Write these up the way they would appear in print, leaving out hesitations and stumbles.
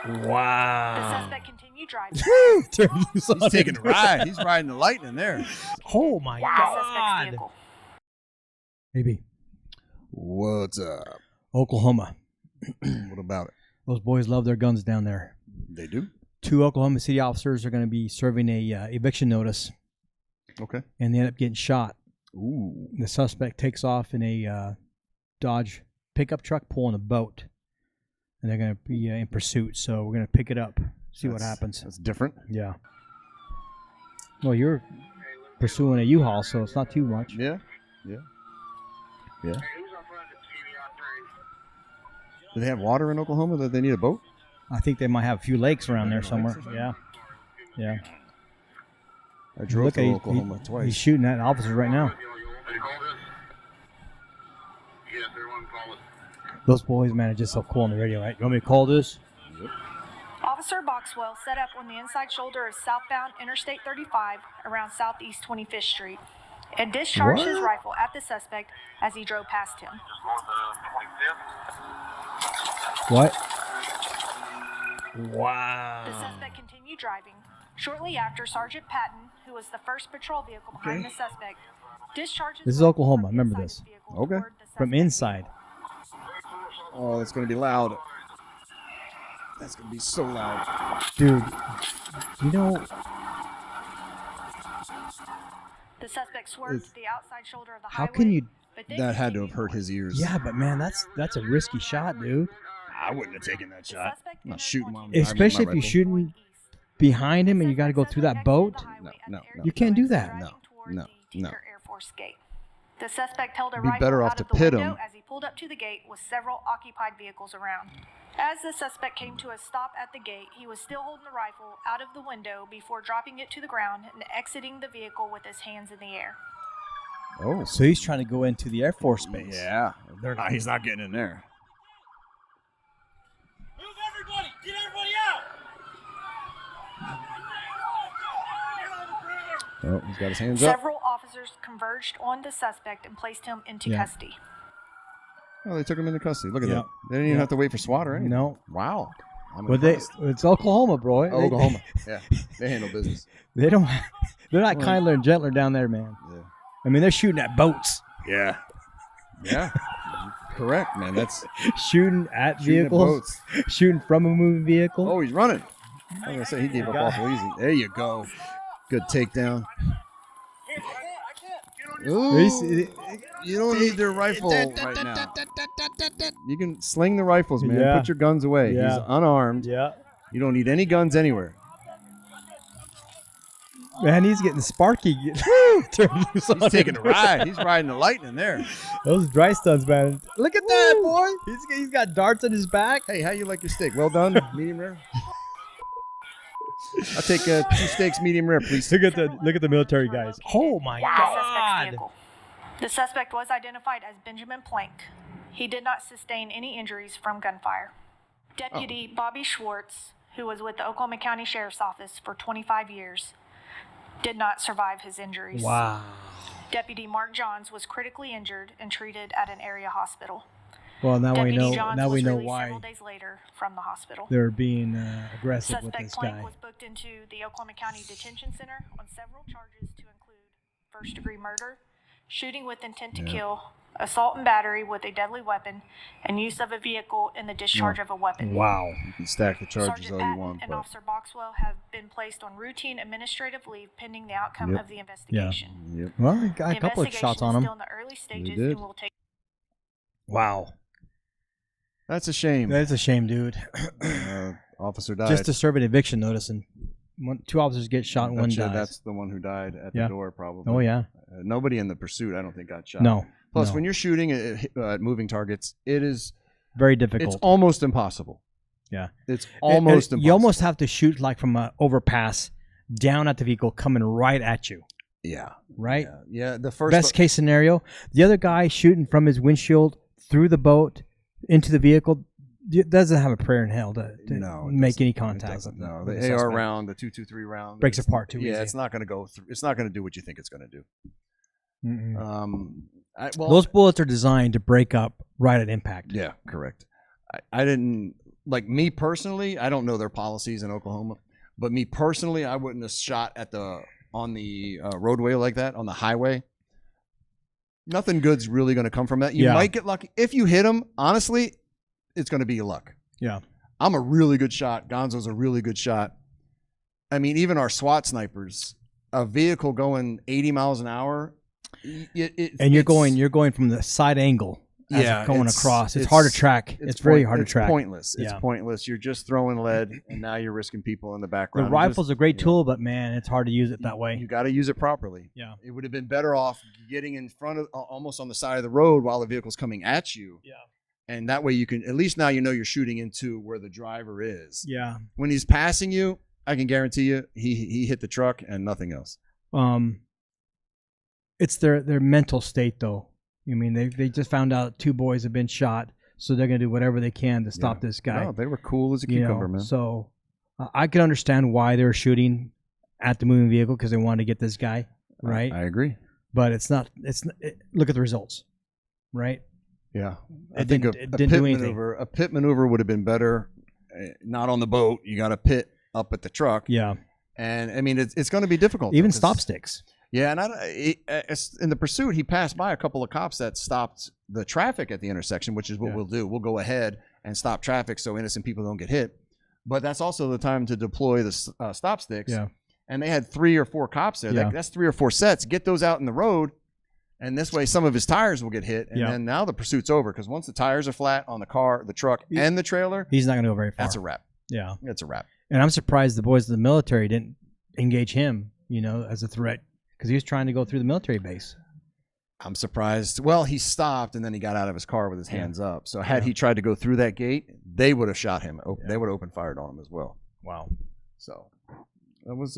Wow. The suspect continued driving. He's taking a ride. He's riding the lightning there. Oh my God. Vehicle. Maybe. What's up? Oklahoma. What about it? Those boys love their guns down there. They do? 2 Oklahoma City officers are going to be serving a eviction notice. Okay. And they end up getting shot. Ooh. The suspect takes off in a Dodge pickup truck pulling a boat. And they're going to be in pursuit. So we're going to pick it up, see what happens. That's different. Yeah. Well, you're pursuing a U-Haul, so it's not too much. Yeah. Yeah. Yeah. Do they have water in Oklahoma that they need a boat? I think they might have a few lakes around there somewhere. Yeah. Yeah. I drove to at Oklahoma twice. He's shooting at officers right now. Those boys, man, are just so cool on the radio, right? You want me to call this? Yep. Officer Boxwell set up on the inside shoulder of southbound Interstate 35 around Southeast 25th Street and discharged his rifle at the suspect as he drove past him. What? Wow. The suspect continued driving. Shortly after, Sergeant Patton, who was the first patrol vehicle behind the suspect, discharged his This is rifle Oklahoma. from Remember inside this. the vehicle Okay. toward the From suspect's inside. Oh, it's going to be loud. That's going to be so loud. Dude, you know, The suspect swerved to the outside shoulder of the how highway. can you... but then That had to continued have hurt his ears. Yeah, but man, that's a risky shot, dude. I wouldn't have taken that The shot. suspect I'm not entered shooting onto while I'm the driving Especially my if you're rifle. shooting behind him and you got to go through that boat. No. You can't do that. No. Air Force gate. The suspect held a You'd be rifle better off out to of the pit window him. as he pulled up to the gate with several occupied vehicles around. As the suspect came to a stop at the gate, he was still holding the rifle out of the window before dropping it to the ground and exiting the vehicle with his hands in the air. Oh. So he's trying to go into the Air Force Base. Yeah. He's not getting in there. Move everybody! Get everybody out! Oh, he's got his hands up. Several officers converged on the suspect and placed him into custody. Oh, they took him into custody. Look at Yeah. that. They didn't even have to wait for SWAT or anything. No. Wow. I'm But impressed. it's Oklahoma, bro. Oh, Oklahoma. Yeah. They handle business. They're not kinder and gentler down there, man. Yeah. I mean, they're shooting at boats. Yeah. Yeah. Correct, man. That's Shooting at shooting at vehicles. boats. Shooting from a moving vehicle. Oh, he's running. I'm going to say he gave up awful easy. There you go. Good takedown. Ooh, you don't need their rifle right now. You can sling the rifles, man. Yeah. Put your guns away. Yeah. He's unarmed. Yeah. You don't need any guns anywhere. Man, he's getting sparky. He's taking a ride. He's riding the lightning there. Those dry stuns, man. Look at that, boy. He's got darts on his back. Hey, how you like your steak? Well done? Medium rare? I'll take 2 steaks medium rare, please. Look at the military guys. Oh my The suspect's God. vehicle. The suspect was identified as Benjamin Plank. He did not sustain any injuries from gunfire. Deputy Bobby Swartz, who was with the Oklahoma County Sheriff's Office for 25 years, did not survive his injuries. Wow. Deputy Mark Johns was critically injured and treated at an area hospital. Well, now Deputy we know. Johns Now was we know released why several days later from the hospital. they're being aggressive with Suspect this Plank guy. was booked into the Oklahoma County Detention Center on several charges to include first-degree murder, shooting with intent to kill, assault and battery with a deadly weapon, and use of a vehicle in the discharge of a weapon. Wow. You can stack the charges Sergeant all you Patton want, and but Officer Boxwell have been placed on routine administrative leave pending the outcome Yep. of the investigation. yep. Well, he got The a couple of investigation shots on is him. still in the early stages did. and will take. Wow. That's a shame. That's a shame, dude. Officer died. Just to serve an eviction notice, and 2 officers get shot and one Bet you dies. that's the one who died at the Yeah. door, probably. Oh yeah. Nobody in the pursuit, I don't think, got shot. No. Plus, no. when you're shooting at moving targets, it is Very difficult. it's almost impossible. Yeah. It's almost And impossible. you almost have to shoot like from an overpass down at the vehicle coming right at you. Yeah. Right? Yeah. The first Best case scenario. The other guy shooting from his windshield through the boat into the vehicle doesn't have a prayer in hell to No, it make doesn't. any It contact. doesn't. No, with the AR suspect. round, the 223 round Breaks apart too Yeah, easy. it's not going to go through. It's not going to do what you think it's going to do. Mm-mm. Well, Those bullets are designed to break up right at impact. Yeah, correct. I didn't like me personally, I don't know their policies in Oklahoma, but me personally, I wouldn't have shot at on the roadway like that, on the highway. Nothing good's really going to come from that. You might get lucky. If you hit them, honestly, it's going to be your luck. Yeah. I'm a really good shot. Gonzo's a really good shot. I mean, even our SWAT snipers, a vehicle going 80 miles an hour. And you're going from the side angle. Going across. It's hard to track. It's very hard to track. It's pointless. It's pointless. You're just throwing lead, and now you're risking people in the background. The rifle's a great tool, but man, it's hard to use it that way. You got to use it properly. Yeah. It would have been better off getting in front of, almost on the side of the road while the vehicle's coming at you. Yeah. And that way you can, at least now you know you're shooting into where the driver is. Yeah. When he's passing you, I can guarantee you he hit the truck and nothing else. It's their mental state though. I mean, they just found out 2 boys have been shot, so they're gonna do whatever they can to stop this guy. No, they were cool as a cucumber, man. So I can understand why they were shooting at the moving vehicle because they wanted to get this guy, right? I agree. But it's not. Look at the results, right? Yeah, I think it didn't do anything. A pit maneuver would have been better. Not on the boat. You got to pit up at the truck. Yeah, and I mean it's going to be difficult. Even stop sticks. Yeah, and in the pursuit, he passed by a couple of cops that stopped the traffic at the intersection, which is what we'll do. We'll go ahead and stop traffic so innocent people don't get hit. But that's also the time to deploy the stop sticks. Yeah. And they had 3 or 4 cops there. Yeah. That's 3 or 4 sets. Get those out in the road, and this way some of his tires will get hit. And then now the pursuit's over because once the tires are flat on the car, the truck, and the trailer, he's not going to go very far. That's a wrap. Yeah, it's a wrap. And I'm surprised the boys in the military didn't engage him, as a threat. Because he was trying to go through the military base. I'm surprised. Well, he stopped, and then he got out of his car with his hands up. So had he tried to go through that gate, they would have shot him. They would have opened fire on him as well. Wow. So that was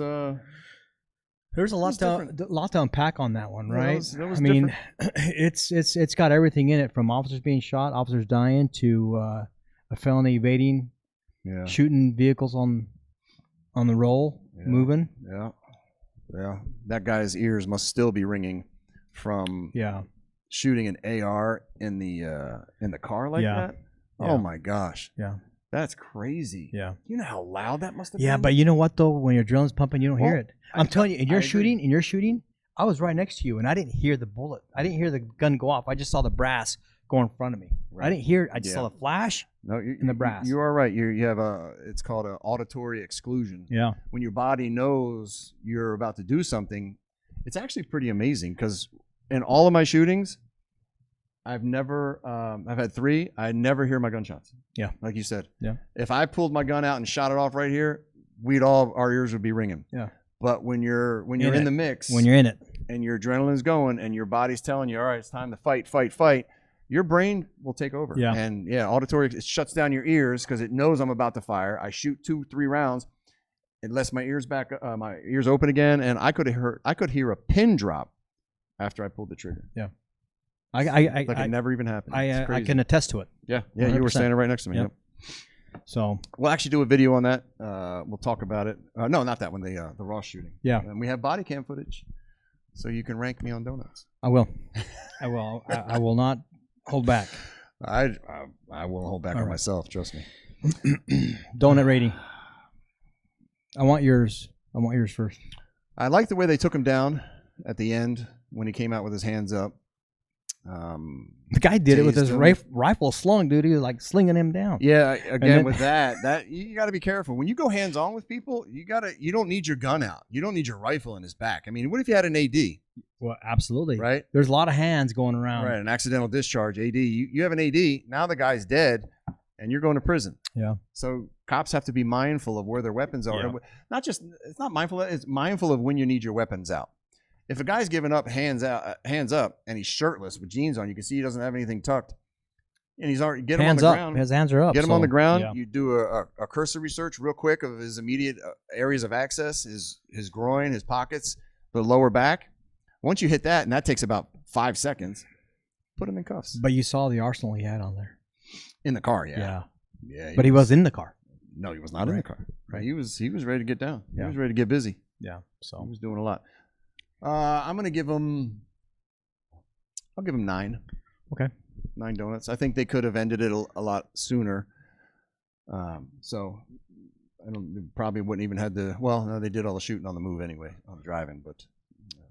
there's a lot to unpack on that one, right? That was I mean, it's got everything in it, from officers being shot, officers dying, to a felony evading, shooting vehicles on the roll, moving. Yeah. Yeah, that guy's ears must still be ringing from shooting an AR in the car like that. Yeah. Oh my gosh. Yeah. That's crazy. Yeah. You know how loud that must have been? Yeah, but you know what though? When your adrenaline's pumping, you don't hear it. I'm telling you, in your shooting, I was right next to you and I didn't hear the bullet. I didn't hear the gun go off. I just saw the brass go in front of me. Right. I didn't hear it. I just saw the flash and the brass. You are right. You have it's called an auditory exclusion. Yeah. When your body knows you're about to do something, it's actually pretty amazing because in all of my shootings, I've had 3. I never hear my gunshots. Yeah. Like you said. Yeah. If I pulled my gun out and shot it off right here, our ears would be ringing. Yeah. But when you're in the mix, when you're in it, and your adrenaline's going, and your body's telling you, all right, it's time to fight. Your brain will take over. Yeah. And auditory, it shuts down your ears because it knows I'm about to fire. I shoot 2-3 rounds. It lets my ears open again, and I could hear a pin drop after I pulled the trigger. Yeah. It never even happened. I can attest to it. Yeah. Yeah. 100%. You were standing right next to me. Yep. So we'll actually do a video on that. We'll talk about it. No, not that one. The Ross shooting. Yeah. And we have body cam footage, so you can rank me on donuts. I will. I will. I will not hold back. I won't hold back on myself. Trust me. Donut rating. I want yours first. I like the way they took him down at the end when he came out with his hands up. The guy did it with his rifle slung, dude. He was like slinging him down. Yeah, again with that you got to be careful when you go hands on with people. You don't need your gun out. You don't need your rifle in his back. I mean, what if you had an AD? Well, absolutely. Right. There's a lot of hands going around. Right. An accidental discharge. AD. You have an AD. Now the guy's dead, and you're going to prison. Yeah. So cops have to be mindful of where their weapons are. Yeah. It's not mindful. It's mindful of when you need your weapons out. If a guy's giving up hands up, and he's shirtless with jeans on, you can see he doesn't have anything tucked, and he's already get him on the ground. His hands are up. Get him on the ground. Yeah. You do a cursory search real quick of his immediate areas of access, his groin, his pockets, the lower back. Once you hit that, and that takes about 5 seconds, put him in cuffs. But you saw the arsenal he had on there. In the car, yeah. But he was in the car. No, he was not in the car. Right. He was ready to get down. Yeah. He was ready to get busy. Yeah. So he was doing a lot. I'm gonna give him. I'll give him 9. Okay. 9 donuts. I think they could have ended it a lot sooner. So I don't probably wouldn't even had the. Well, no, they did all the shooting on the move anyway, on driving. But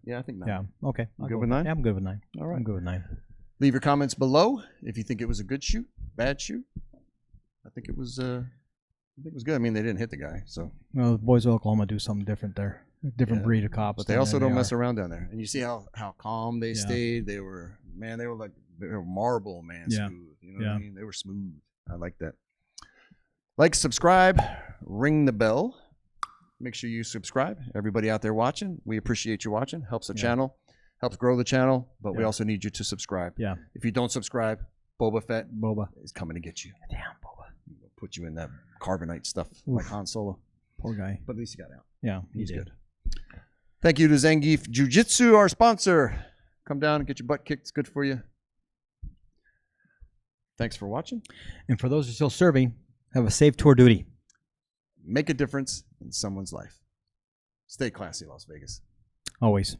yeah, I think 9. Yeah. Okay. You good with 9? Yeah, I'm good with 9. All right. I'm good with 9. Leave your comments below if you think it was a good shoot, bad shoot. I think it was. I think it was good. I mean, they didn't hit the guy, so. Well, the boys of Oklahoma do something different there. Different breed of cops. But they also don't mess around down there. And you see how calm they stayed. They were like marble, man. Yeah. Smooth. You know what I mean? They were smooth. I like that. Like, subscribe, ring the bell. Make sure you subscribe. Everybody out there watching, we appreciate you watching. Helps the channel, helps grow the channel. But we also need you to subscribe. Yeah. If you don't subscribe, Boba Fett is coming to get you. Damn, Boba. We'll put you in that carbonite stuff like Han Solo. Poor guy. But at least he got out. Yeah, he's good. Thank you to Zangief Jiu-Jitsu, our sponsor. Come down and get your butt kicked. It's good for you. Thanks for watching. And for those who are still serving, have a safe tour duty. Make a difference in someone's life. Stay classy, Las Vegas. Always.